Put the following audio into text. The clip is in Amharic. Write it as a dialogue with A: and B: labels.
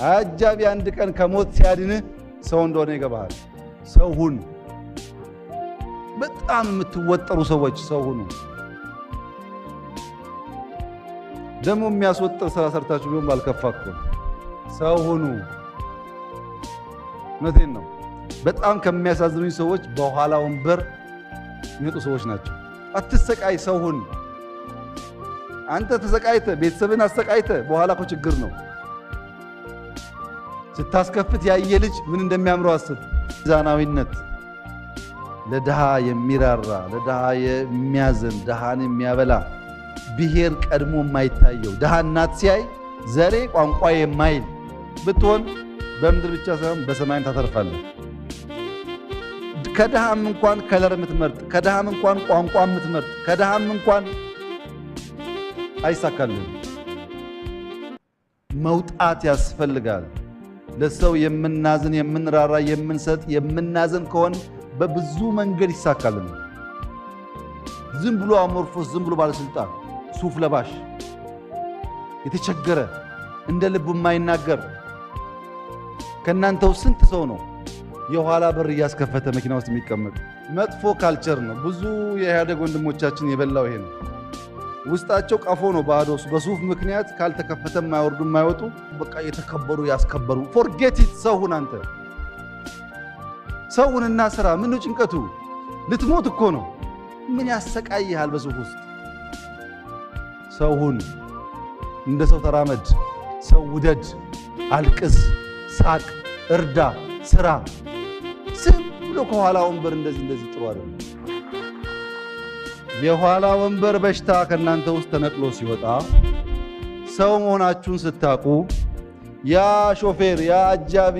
A: አጃቢ አንድ ቀን ከሞት ሲያድንህ ሰው እንደሆነ ይገባሃል። ሰው ሁን። በጣም የምትወጠሩ ሰዎች ሰው ሁኑ። ደግሞ የሚያስወጥር ስራ ሰርታችሁ ቢሆን ባልከፋ እኮ ሰው ሁኑ። እውነቴን ነው። በጣም ከሚያሳዝኑኝ ሰዎች በኋላ ወንበር የሚመጡ ሰዎች ናቸው። አትሰቃይ፣ ሰው ሁን። አንተ ተሰቃይተ ቤተሰብን አሰቃይተ በኋላ እኮ ችግር ነው። ስታስከፍት ያየ ልጅ ምን እንደሚያምረው አስብ። ሚዛናዊነት፣ ለድሃ የሚራራ ለድሃ የሚያዝን ድሃን የሚያበላ ብሔር ቀድሞ የማይታየው ድሃ እናት ሲያይ ዘሬ ቋንቋ የማይል ብትሆን በምድር ብቻ ሳይሆን በሰማይም ታተርፋለህ። ከድሃም እንኳን ከለር የምትመርጥ ከድሃም እንኳን ቋንቋ የምትመርጥ ከድሃም እንኳን አይሳካልህም። መውጣት ያስፈልጋል። ለሰው የምናዝን የምንራራ የምንሰጥ የምናዝን ከሆን በብዙ መንገድ ይሳካልን። ዝም ብሎ አሞርፎስ ዝም ብሎ ባለስልጣን ሱፍ ለባሽ የተቸገረ እንደ ልቡ የማይናገር ከናንተው ስንት ሰው ነው የኋላ በር እያስከፈተ መኪና ውስጥ የሚቀመጥ? መጥፎ ካልቸር ነው። ብዙ የኢህአዴግ ወንድሞቻችን የበላው ይሄ ነው። ውስጣቸው ቀፎ ነው ባዶ። በሱፍ ምክንያት ካልተከፈተ የማይወርዱ የማይወጡ በቃ የተከበሩ ያስከበሩ። ፎርጌት ኢት። ሰውን አንተ ሰውንና ስራ ምን ነው ጭንቀቱ? ልትሞት እኮ ነው። ምን ያሰቃይሃል በሱፍ ውስጥ? ሰውን እንደ ሰው ተራመድ። ሰው ውደድ፣ አልቅስ፣ ሳቅ፣ እርዳ፣ ስራ። ዝም ብሎ ከኋላ ወንበር እንደዚህ ጥሩ አይደለም። የኋላ ወንበር በሽታ ከናንተ ውስጥ ተነቅሎ ሲወጣ ሰው መሆናችሁን ስታቁ ያ ሾፌር ያ አጃቢ